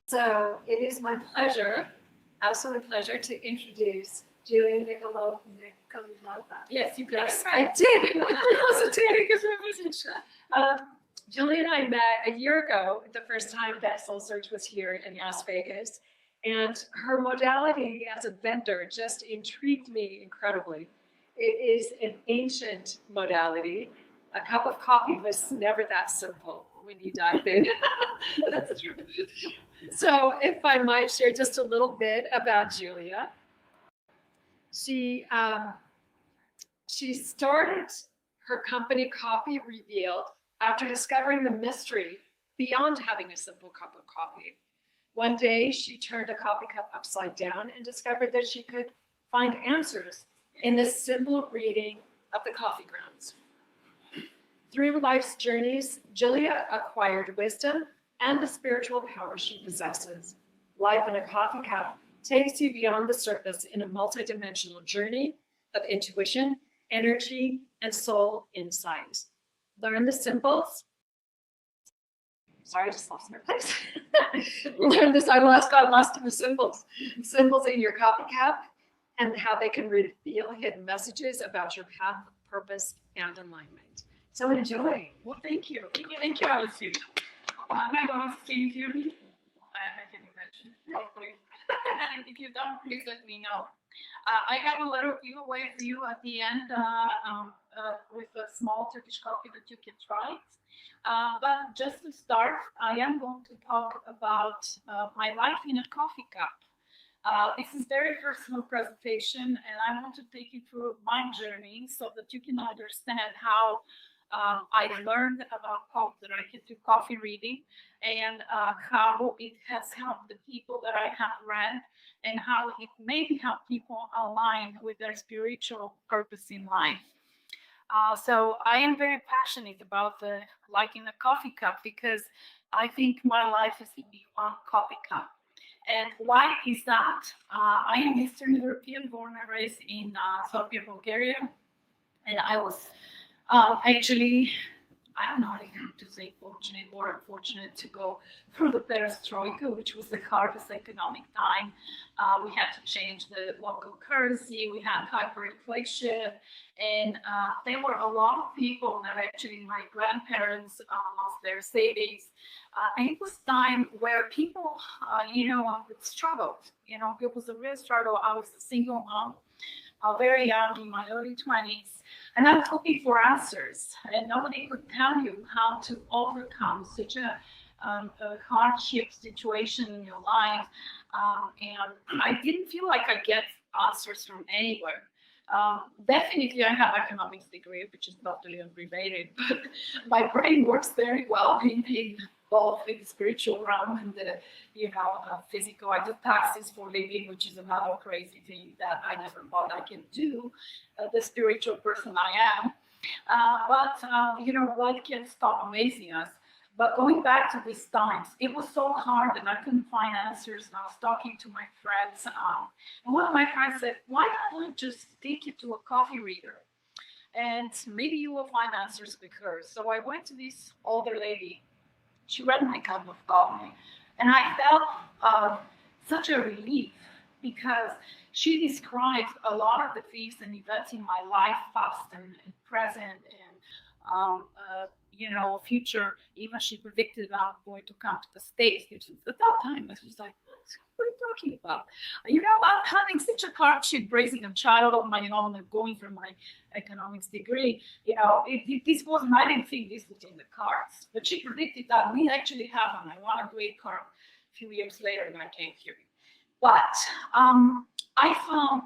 So it is my pleasure, absolute pleasure, to introduce Julia Nicolò. Yes, you got Yes, it I right. did. I hesitated because I wasn't sure. Julia and I met a year ago, the first time that Soul Search was here in Las Vegas. And her modality as a vendor just intrigued me incredibly. It is an ancient modality. A cup of coffee was never that simple when you dive in. That's true. So, if I might share just a little bit about Julia, she she started her company Coffee Revealed after discovering the mystery beyond having a simple cup of coffee. One day, she turned a coffee cup upside down and discovered that she could find answers in the simple reading of the coffee grounds. Through life's journeys, Julia acquired wisdom and the spiritual power she possesses. Life in a coffee cup takes you beyond the surface in a multidimensional journey of intuition, energy, and soul insight. Learn the symbols. Sorry, I just lost my place. Learn this. Got lost in the symbols. Symbols in your coffee cup and how they can reveal hidden messages about your path, purpose, and alignment. So enjoy. Well, thank you. Thank you, Alice. Am I going to hear me? I can imagine. Hopefully. And if you don't, please let me know. I have a little giveaway for you at the end with a small Turkish coffee that you can try. But just to start, I am going to talk about my life in a coffee cup. This is very personal presentation, and I want to take you through my journey so that you can understand how I learned about coffee, that I can do coffee reading, and how it has helped the people that I have read, and how it maybe help people align with their spiritual purpose in life. So I am very passionate about the liking a coffee cup because I think my life is to be one coffee cup. And why is that? I am Eastern European, born and raised in Sofia, Bulgaria, and I was actually, I don't know how to say fortunate or unfortunate to go through the perestroika, which was the hardest economic time. We had to change the local currency, we had hyperinflation, and there were a lot of people that actually my grandparents lost their savings. And it was time where people, struggled. It was a real struggle. I was a single mom, very young, in my early 20s. And I was looking for answers, and nobody could tell you how to overcome such a hardship situation in your life. And I didn't feel like I get answers from anywhere. Definitely, I have economics degree, which is totally unrelated, but my brain works very well in both in the spiritual realm and the physical. I do taxes for living, which is another crazy thing that I never thought I can do. The spiritual person I am, but life can stop amazing us. But going back to these times, it was so hard and I couldn't find answers. And I was talking to my friends, and one of my friends said, "Why don't I just take you to a coffee reader, and maybe you will find answers with her?" So I went to this older lady. She read my cup of coffee, and I felt such a relief because she describes a lot of the things and events in my life, past and present, and future. Even she predicted that I'm going to come to the States, which is at that time. I was just like, what are you talking about? I'm having such a hardship raising a child of my own and going for my economics degree. This wasn't, I didn't think this was in the cards. But she predicted that we actually have, and I won a great card a few years later when I came here. But I found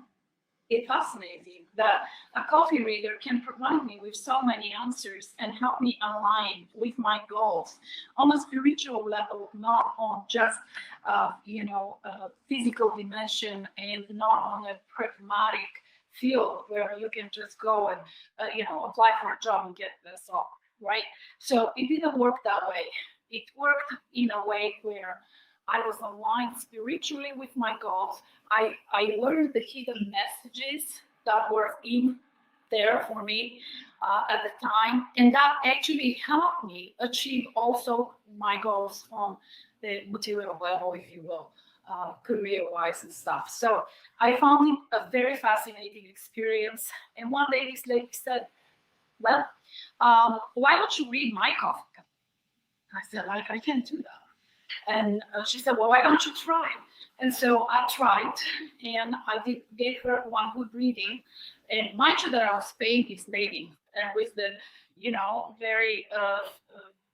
it fascinating that a coffee reader can provide me with so many answers and help me align with my goals on a spiritual level, not on just a physical dimension, and not on a pragmatic field where you can just go and apply for a job and get this off, right? So it didn't work that way. It worked in a way where I was aligned spiritually with my goals. I learned the hidden messages that were in there for me. at the time, and that actually helped me achieve also my goals on the material level, if you will, career-wise and stuff. So I found it a very fascinating experience. And one day this lady said, well, why don't you read my coffee cup? I said, like, I can't do that. And she said, well, why don't you try? And so I tried, and gave her one good reading. And mind you that I was paying this lady, and with the, very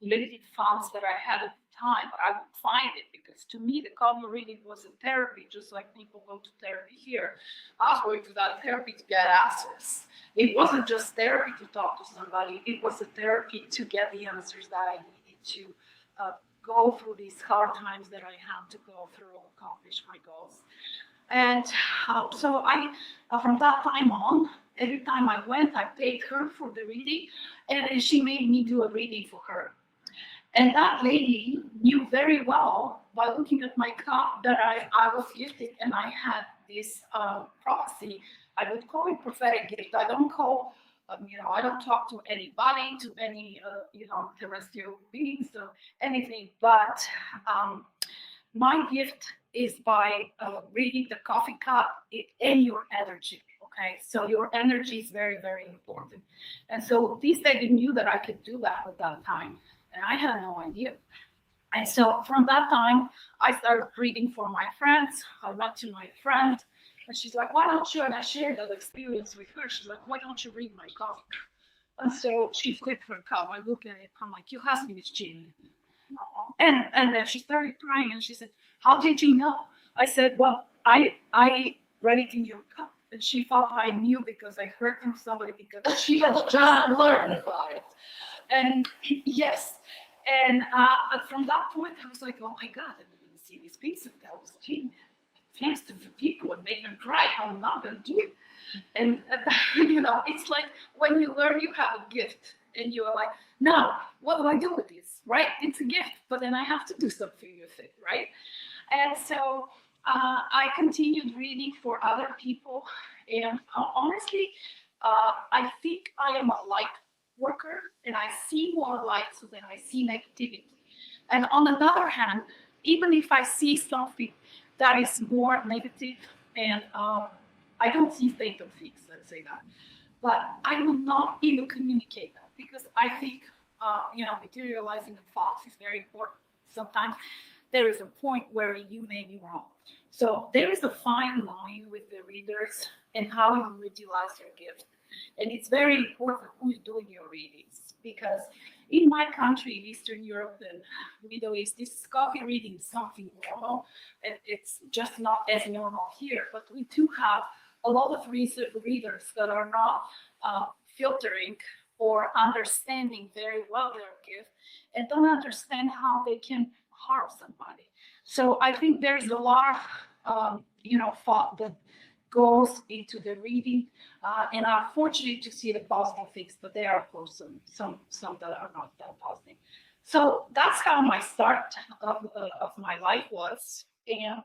limited funds that I had at the time, I would find it, because to me, the common reading was a therapy, just like people go to therapy here. I was going to that therapy to get answers. It wasn't just therapy to talk to somebody, it was a therapy to get the answers that I needed to go through these hard times that I had to go through to accomplish my goals. And so from that time on, every time I went, I paid her for the reading, and she made me do a reading for her. And that lady knew very well, by looking at my cup, that I was gifted, and I had this prophecy. I would call it prophetic gift. I don't call, I don't talk to anybody, to any, terrestrial beings or anything, but my gift is by reading the coffee cup and your energy. Okay, so your energy is very, very important. And so this lady knew that I could do that at that time, and I had no idea. And so from that time, I started reading for my friends. I went to my friend, and she's like, why don't you? And I shared that experience with her. She's like, why don't you read my coffee? And so she flipped her cup. I look at it. I'm like, you have me, Jean. And then she started crying, and she said, how did you know? I said, well, I read it in your cup. And she thought I knew because I heard from somebody, because she had just learned about it. And yes. And from that point, I was like, oh my God, I didn't see this piece of that was Jean. Thanks to the people and make them cry. I'm not going to do it. And, it's like when you learn you have a gift, and you're like, no, what do I do with this? Right? It's a gift, but then I have to do something with it, right? And so I continued reading for other people. And honestly, I think I am a light worker, and I see more light than I see negativity. And on the other hand, even if I see something that is more negative, and I don't see state of things, let's say that, but I will not even communicate that, because I think, materializing the thoughts is very important. Sometimes there is a point where you may be wrong. So there is a fine line with the readers and how you utilize your gift. And it's very important who's doing your readings, because in my country, Eastern Europe and Middle East, this coffee reading is something normal, and it's just not as normal here. But we do have a lot of readers that are not filtering or understanding very well their gift, and don't understand how they can harm somebody. So I think there's a lot of thought that goes into the reading, and I'm fortunate to see the positive things, but there are, of course, some that are not that positive. So that's how my start of my life was, and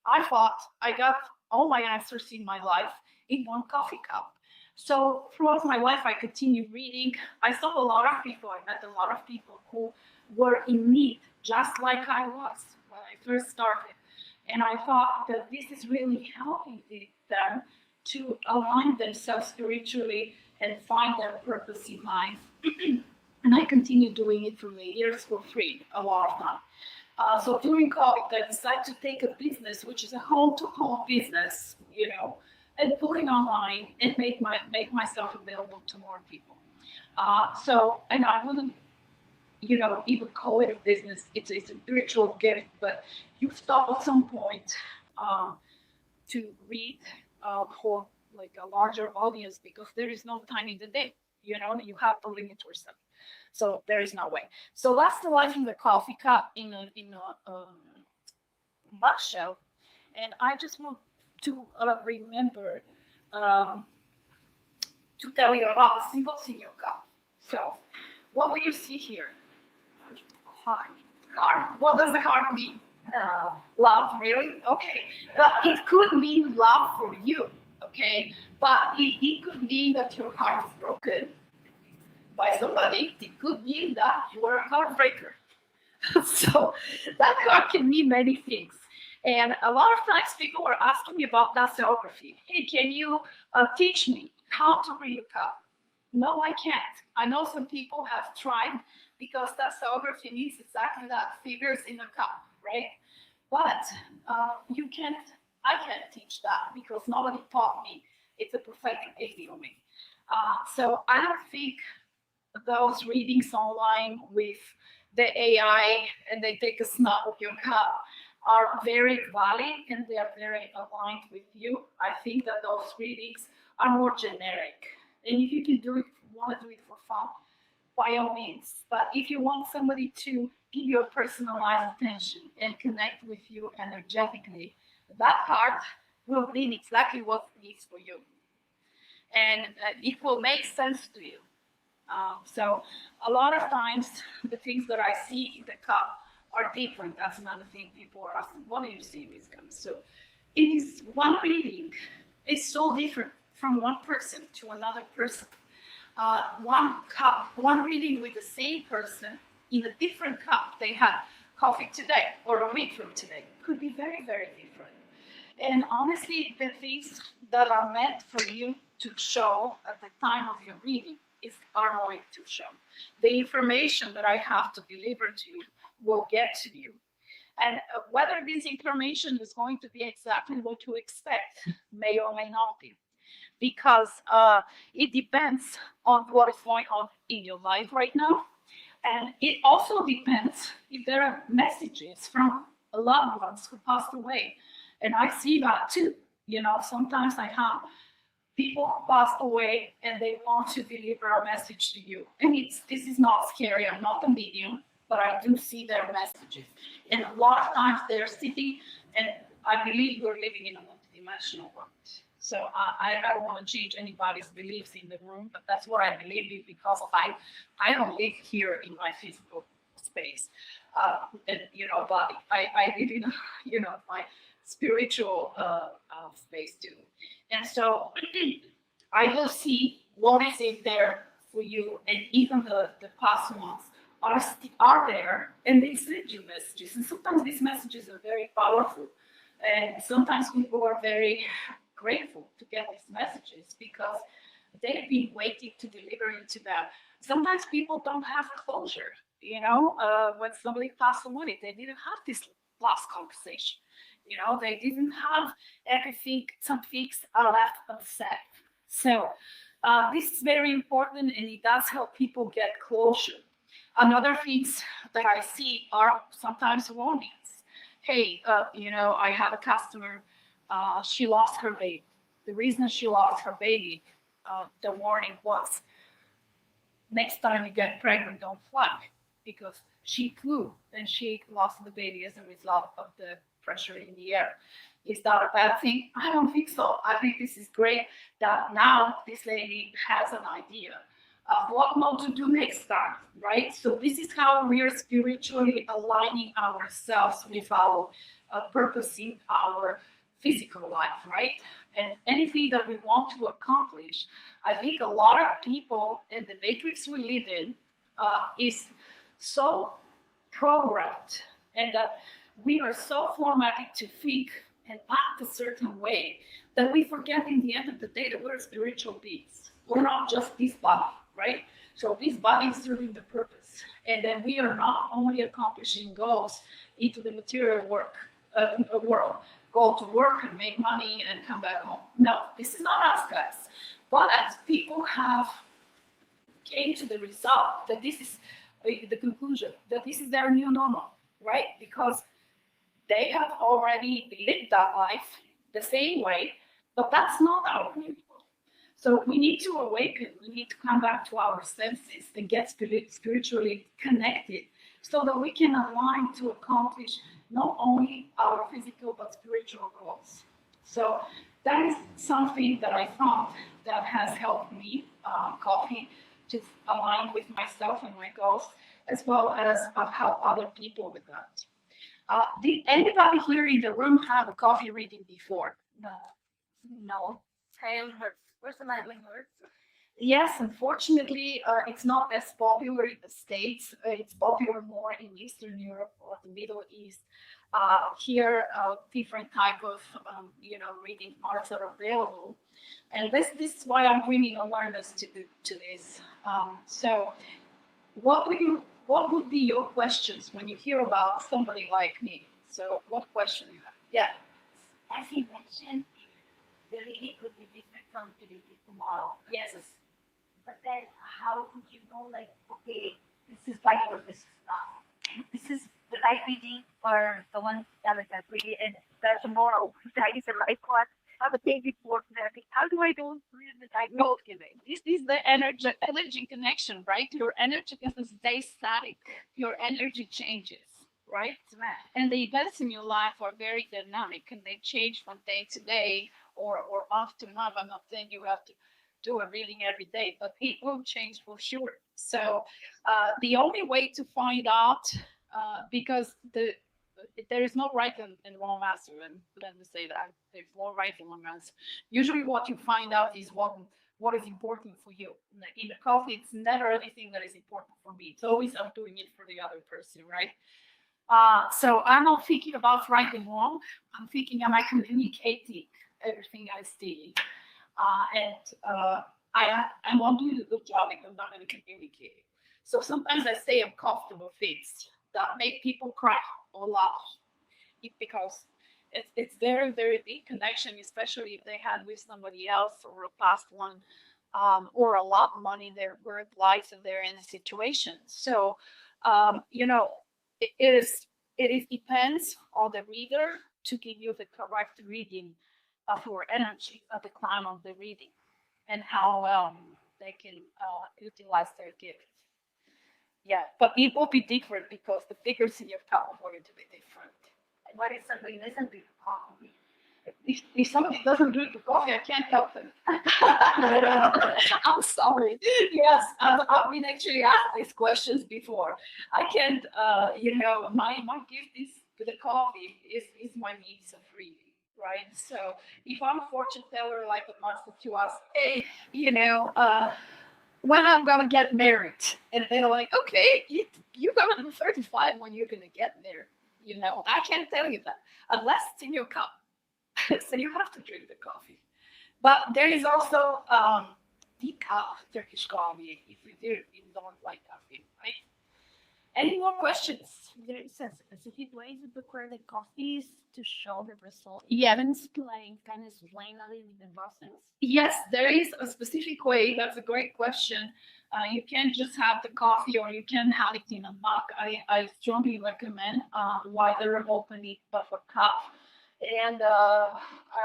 I thought I got all my answers in my life in one coffee cup. So throughout my life, I continued reading. I saw a lot of people. I met a lot of people who were in need, just like I was when I first started. And I thought that this is really helping them to align themselves spiritually and find their purpose in life. And I continued doing it for years for free, a lot of time. So during COVID, I decided to take a business, which is a home-to-home business, and put it online and make myself available to more people. And I wouldn't, even call it a business. It's a spiritual gift, but you stop at some point to read for like a larger audience, because there is no time in the day. You have to limit yourself. So there is no way. So that's the life in the coffee cup in a nutshell. And I just want to remember to tell you about the symbols in your cup. So what will you see here? Heart. What does the heart mean? Love, really? Okay. But it could mean love for you, okay? But it could mean that your heart is broken, by somebody, it could mean that you were a heartbreaker. So that card can mean many things. And a lot of times people are asking me about daseography. Hey, can you teach me how to read a card? No, I can't. I know some people have tried because daseography means exactly that, figures in a cup, right? But you can't, I can't teach that because nobody taught me. It's a prophetic idiom. So I don't think those readings online with the AI and they take a snap of your cup are very valid and they are very aligned with you. I think that those readings are more generic. And if you can do it, want to do it for fun, by all means. But if you want somebody to give you a personalized attention and connect with you energetically, that card will mean exactly what it is for you. And it will make sense to you. So a lot of times the things that I see in the cup are different. That's another thing people are asking, what do you see in these cups? So it is one reading. It's so different from one person to another person. One cup, one reading with the same person in a different cup they had coffee today or a week from today could be very, very different. And honestly, the things that are meant for you to show at the time of your reading are going to show. The information that I have to deliver to you will get to you. And whether this information is going to be exactly what you expect may or may not be, because it depends on what is going on in your life right now. And it also depends if there are messages from loved ones who passed away. And I see that too. You know, sometimes I have people who passed away and they want to deliver a message to you. And this is not scary. I'm not a medium, but I do see their messages. And a lot of times they're sitting, and I believe we're living in a multidimensional world. So I don't want to change anybody's beliefs in the room, but that's what I believe in because I don't live here in my physical space, and but I live in my spiritual space too, and so I will see what is in there for you, and even the past ones are there, and they send you messages, and sometimes these messages are very powerful, and sometimes people are very grateful to get these messages because they've been waiting to deliver it to them. Sometimes people don't have closure, when somebody passed away, they didn't have this last conversation. They didn't have everything, some things are left unsaid. So this is very important and it does help people get closure. Another things that I see are sometimes warnings. Hey, I have a customer, she lost her baby. The reason she lost her baby, the warning was, next time you get pregnant, don't fly, because she flew and she lost the baby as a result of the pressure in the air. Is that a bad thing? I don't think so. I think this is great that now this lady has an idea of what not to do next time, right? So this is how we are spiritually aligning ourselves with our purpose in our physical life, right? And anything that we want to accomplish, I think a lot of people in the matrix we live in is so programmed, and that we are so formatted to think and act a certain way that we forget in the end of the day that we're spiritual beings. We're not just this body, right? So this body is serving the purpose. And then we are not only accomplishing goals into the material world, go to work and make money and come back home. No, this is not us, guys. But as people have came to the result that this is the conclusion, that this is their new normal, right? Because they have already lived that life the same way, but that's not our new normal. So we need to awaken, we need to come back to our senses and get spiritually connected so that we can align to accomplish not only our physical but spiritual goals. So that is something that I found that has helped me, coffee, to align with myself and my goals, as well as help other people with that. Did anybody here in the room have a coffee reading before? No. No. Tail hurts. Where's the nightly hurts? Yes, unfortunately, it's not as popular in the States. It's popular more in Eastern Europe or the Middle East. Here, different type of, reading arts are available. And this is why I'm bringing awareness to this. So what would be your questions when you hear about somebody like me? So what question you have? Yeah. As you mentioned, the reading could be different from today to tomorrow. Yes. But then, how would you know, like, okay, this is right or this is not? This is the right reading or the one that is not really, and the tomorrow that is the right one. Or the day before that. How do I know really the right No, today? this is the energy connection, right? Your energy doesn't stay static. Your energy changes, right? And the events in your life are very dynamic and they change from day to day or off to month. I'm not saying you have to do a reading every day, but it will change for sure. So the only way to find out, because there is no right and wrong answer, and let me say that there's no right and wrong answer. Usually, what you find out is what is important for you. Like in the coffee, it's never anything that is important for me. It's always I'm doing it for the other person, right? So I'm not thinking about right and wrong. I'm thinking, am I communicating everything I see? And I won't do a good job if I'm not going to communicate. So sometimes I say uncomfortable things that make people cry or laugh because it's very, very deep connection, especially if they had with somebody else or a past one, or a lot of money in their work life and they're in a situation. So, it is depends on the reader to give you the correct reading of your energy at the time of the reading and how they can utilize their gift. Yeah, but it will be different because the figures in your cup are going to be different. What if somebody doesn't drink coffee? If somebody doesn't drink the coffee, I can't help them. I'm sorry. Yes, I've been actually asked these questions before. I can't, my gift is to the coffee is my means of reading, right? So if I'm a fortune teller like a master to ask, hey, when I'm gonna get married, and they're like, okay, you're gonna be 35 when you're gonna get there. I can't tell you that unless it's in your cup. So you have to drink the coffee. But there is also decaf Turkish coffee if you don't like coffee, right? Any more questions? There is a specific way to prepare the coffees to show the result. Yeah. Even like kind of explain a little bit the process. Yes, there is a specific way. That's a great question. You can just have the coffee or you can have it in a mug. I strongly recommend wider open buffer cup. And I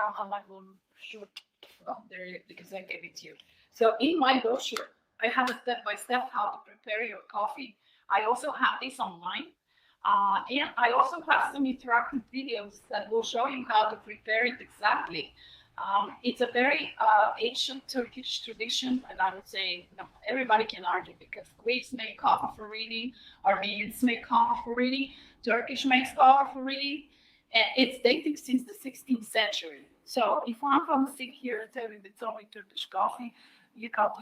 don't have my own shoot there because I gave it to you. So in my brochure, I have a step by step how to prepare your coffee. I also have this online. And I also have some interactive videos that will show you how to prepare it exactly. It's a very ancient Turkish tradition, and I would say everybody can argue because Greeks make coffee for reading, Armenians make coffee for reading, Turkish makes coffee for reading, and it's dating since the 16th century. So if I'm going to sit here and tell you that it's only Turkish coffee,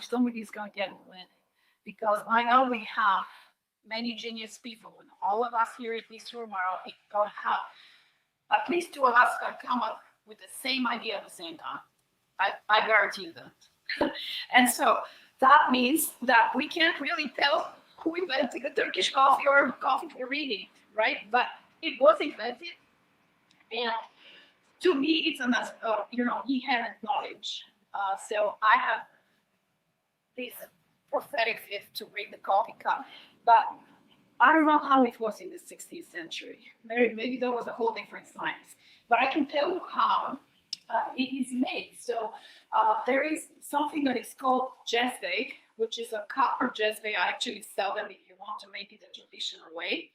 somebody's going to get it with it. Because I know we have many genius people, and all of us here at this room are going to have at least two of us going to come up with the same idea at the same time. I guarantee you that. And so that means that we can't really tell who invented the Turkish coffee or coffee for reading, right? But it was invented, and to me, it's an inherent knowledge. So I have this prophetic gift to read the coffee cup, but I don't know how it was in the 16th century. Maybe there was a whole different science. But I can tell you how it is made. So there is something that is called jezve, which is a copper jezve. I actually sell them if you want to make it a traditional way.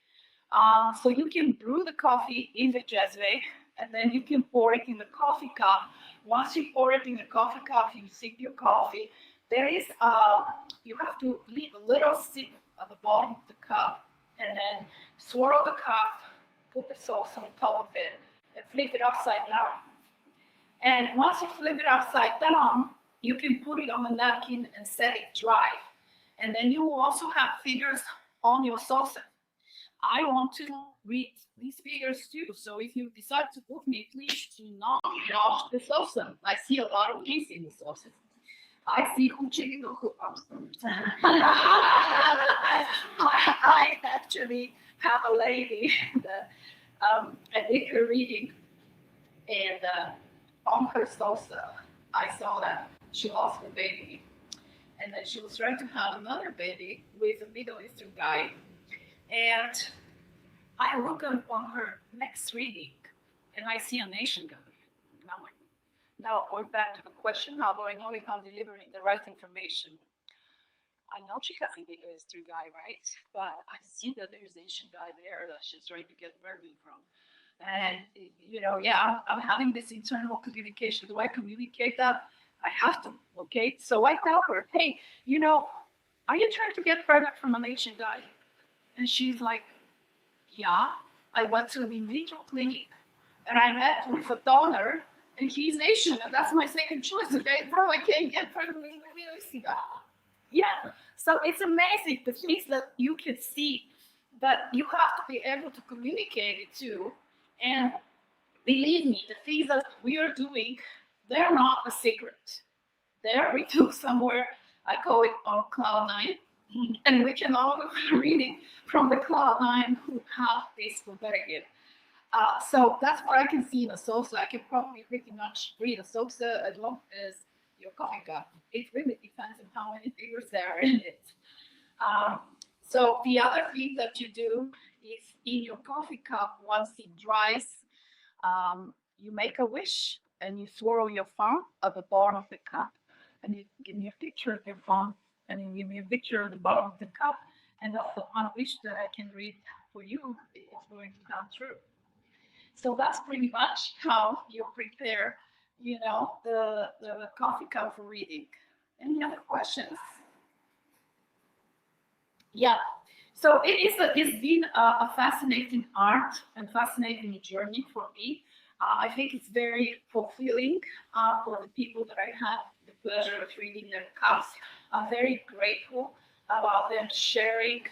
So you can brew the coffee in the jezve, and then you can pour it in the coffee cup. Once you pour it in the coffee cup, you sip your coffee. There is, you have to leave a little sip at the bottom of the cup, and then swirl the cup, put the sauce on top of it, and flip it upside down. And once you flip it upside down, you can put it on a napkin and set it dry. And then you will also have figures on your saucer. I want to read these figures too. So if you decide to book me, please do not wash the saucer. I see a lot of things in the saucer. I see who chicken or who I actually have a lady that I did her reading, and on her saucer, I saw that she lost a baby, and then she was trying to have another baby with a Middle Eastern guy. And I look up on her next reading, and I see an Asian guy. And I'm like, now we're back to the question: how do I know if I'm delivering the right information? I know she got a Middle Eastern guy, right? But I see that there's an Asian guy there that she's trying to get pregnant from. And yeah, I'm having this internal communication. Do I communicate that? I have to. Okay, so I tell her, hey, are you trying to get pregnant from an Asian guy? And she's like, yeah. I went to an individual clinic and I met with a donor, and he's Asian, and that's my second choice. Okay, bro, I can't get pregnant with an Asian guy. Yeah. So it's amazing the things that you can see that you have to be able to communicate it to. And believe me, the things that we are doing, they're not a secret. They're we do somewhere, I call it on cloud nine. And we can all read it from the cloud nine who have this propagated. So that's what I can see in a salsa. I can probably pretty much read a salsa as long as your coffee cup. It really depends on how many figures there are in it. So the other thing that you do is in your coffee cup, once it dries, you make a wish and you swirl your phone at the bottom of the cup, and you give me a picture of your phone, and you give me a picture of the bottom of the cup, and that's the one wish that I can read for you is going to come true. So that's pretty much how you prepare, the coffee cup for reading. Any other questions? Yeah. So it's been a fascinating art and fascinating journey for me. I think it's very fulfilling for the people that I have the pleasure of reading their cups. I'm very grateful about them sharing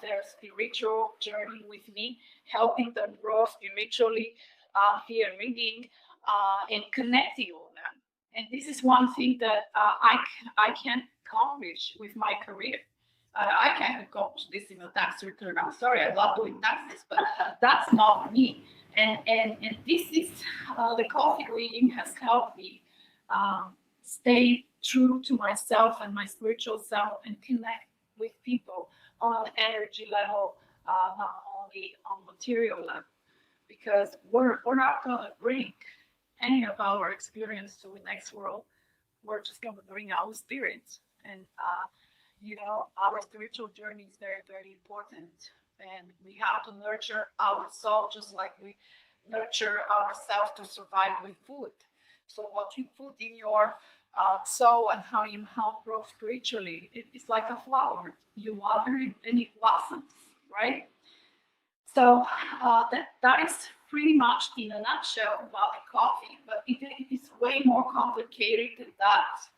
their spiritual journey with me, helping them grow spiritually via reading and connecting with them. And this is one thing that I can't accomplish with my career. I can't accomplish this in a tax return. I'm sorry, I love doing taxes, but that's not me. And this is the coffee reading has helped me stay true to myself and my spiritual self and connect with people on an energy level, not only on material level, because we're not going to bring any of our experience to the next world. We're just going to bring our spirit. And our spiritual journey is very, very important. And we have to nurture our soul just like we nurture ourselves to survive with food. So what you put in your soul and how you help grow spiritually, it's like a flower. You water it and it blossoms, right? So that is pretty much in a nutshell about the coffee, but it is way more complicated than that.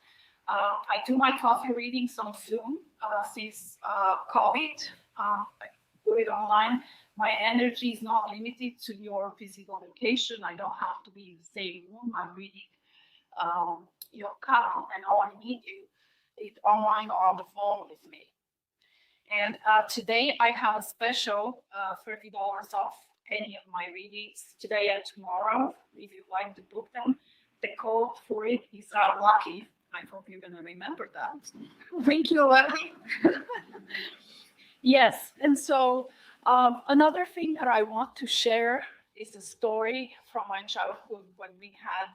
I do my coffee readings on Zoom since COVID. I do it online. My energy is not limited to your physical location. I don't have to be in the same room. I'm reading your cup, and all I need you is online or on the phone with me. And today I have a special $30 off any of my readings today and tomorrow. If you'd like to book them, the code for it is lucky. I hope you're going to remember that. Thank you, Ellie. Yes, and so another thing that I want to share is a story from my childhood when we had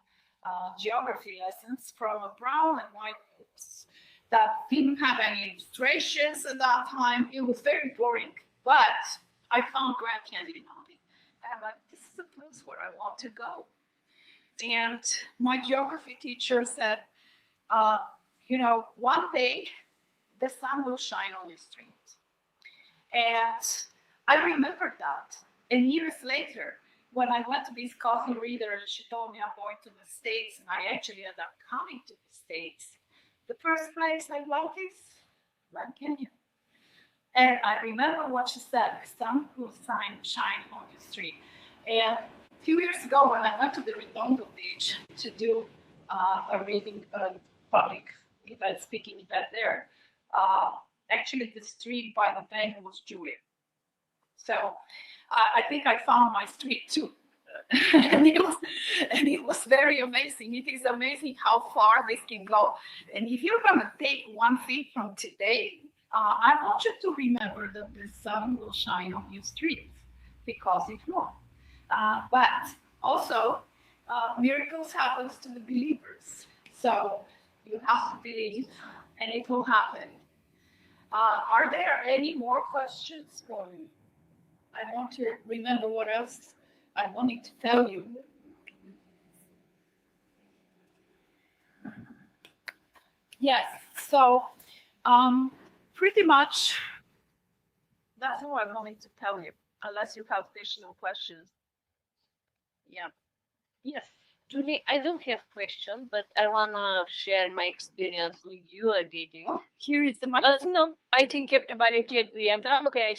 geography lessons from a brown and white books that didn't have any illustrations at that time. It was very boring, but I found Grand Canyon Mountain. And I'm like, this is the place where I want to go. And my geography teacher said, one day the sun will shine on your street. And I remembered that. And years later, when I went to this coffee reader, she told me I'm going to the States, and I actually ended up coming to the States. the first place I love is Grand Canyon. And I remember what she said, the sun will shine on the street. And a few years ago, when I went to the Redondo Beach to do a reading, public event, speaking event there, actually the street by the bank was Juliet. So I think I found my street too. and it was very amazing. It is amazing how far this can go. And if you're gonna take one thing from today, I want you to remember that the sun will shine on your streets, because it will. But also, miracles happens to the believers. So you have to believe, and it will happen. Are there any more questions for me? I want to remember what else I wanted to tell you. Yes, so pretty much that's all I wanted to tell you, unless you have additional questions. Yeah. Yes. Julie, I don't have question, but I wanna share my experience with you reading. Here is the mic. No, I think everybody can do it. I'm okay,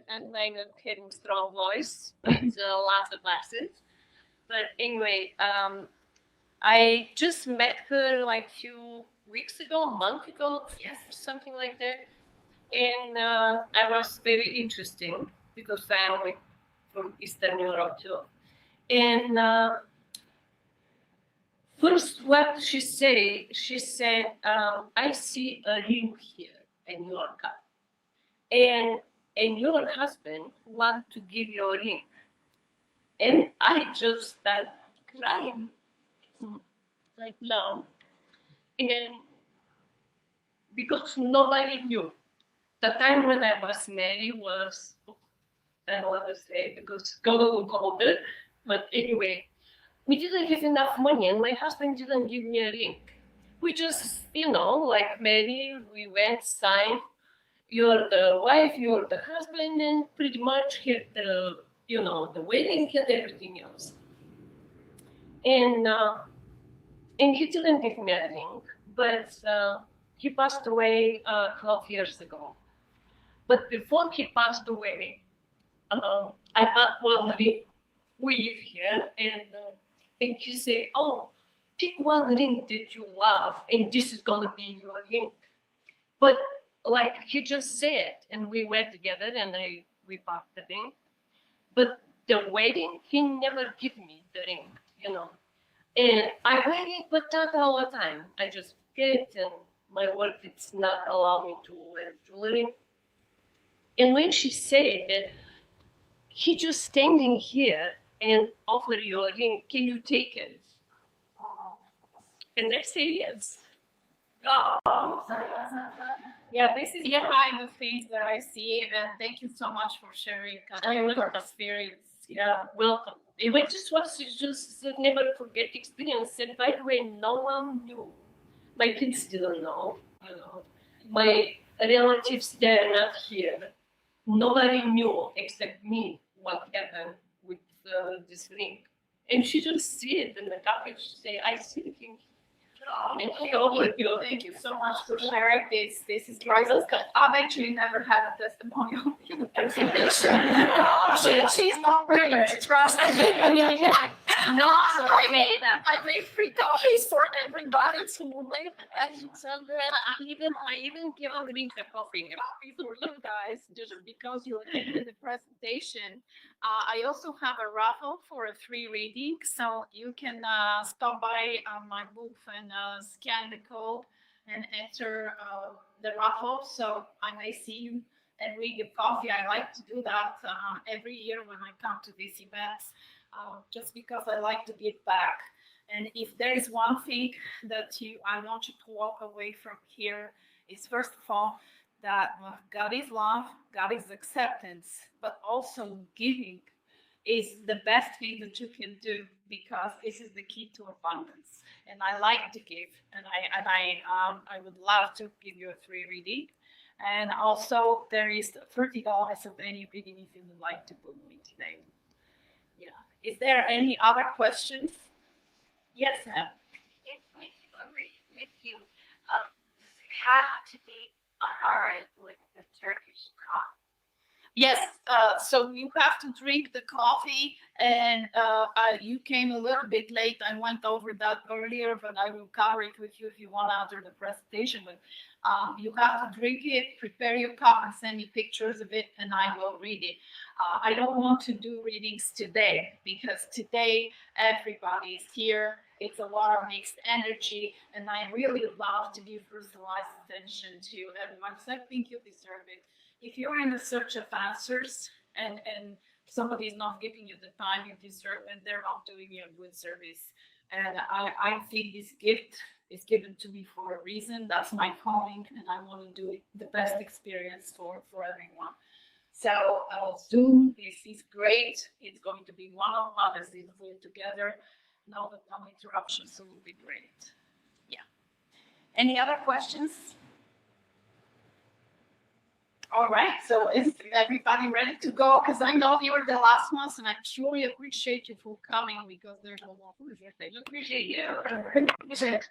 and I'm not having strong voice. It's a lot of classes. But anyway, I just met her like few weeks ago, a month ago, Yes. something like that. And I was very interesting because I'm from Eastern Europe too. And first, what she said, I see a ring here in your cup, and your husband want to give you a ring, and I just started crying like now, and because nobody knew. The time when I was married was, I don't want to say because God will call it, but anyway, we didn't have enough money, and my husband didn't give me a ring. We just, like married, we went, signed, you're the wife, you're the husband, and pretty much had the wedding and everything else. And he didn't give me a ring, but he passed away 12 years ago. But before he passed away, I thought, well, we live here, and he said, oh, pick one ring that you love, and this is gonna be your ring. But like he just said, and we went together, and we bought the ring. But the wedding, he never gave me the ring. And I wear it, but not all the time. I just get it, and my work it's not allow me to wear jewelry. And when she said that, he just standing here and offer you a ring, can you take it? And I say yes. Oh. Yeah, this is behind the scenes that I see, and thank you so much for sharing your experience. Yeah, welcome. It was just a never forget experience. And by the way, no one knew. My kids didn't know. My relatives, they're not here. Nobody knew except me what happened with this ring. And she just see it in the garbage. Say, I see the king. And I over you. Thank you so much for sharing this. This is priceless. I've actually never had a testimonial. She's not really. Trust me. No, I made free coffees for everybody to live. And I even give a ring to coffee. For you guys, just because you attended the presentation, I also have a raffle for a free reading, so you can stop by my booth and scan the code and enter the raffle. So I may see you and read your coffee. I like to do that every year when I come to these events, just because I like to give back. And if there is one thing that I want you to walk away from here, is first of all that God is love, God is acceptance, but also giving is the best thing that you can do, because this is the key to abundance. And I like to give, and I would love to give you a free reading. And also there is $30 of any reading if you would like to book me today. Yeah. Is there any other questions? Yes, ma'am. Thank you. have to be hard with the Turkish coffee. Yes, so you have to drink the coffee, and you came a little bit late. I went over that earlier, but I will cover it with you if you want after the presentation. But you have to drink it, prepare your cup, and send me pictures of it, and I will read it. I don't want to do readings today because today everybody is here. It's a lot of mixed energy, and I really love to give personalized attention to everyone. So I think you deserve it. If you're in the search of answers and somebody's not giving you the time you deserve and they're not doing you a good service. And I think this gift is given to me for a reason. That's my calling, and I want to do it the best experience for everyone. So Zoom is great. It's going to be one-on-one as it's all together. No interruptions, so it will be great. Yeah. Any other questions? All right, so is everybody ready to go? Because I know you were the last ones, and I truly appreciate you for coming because there's no more food here. I appreciate you.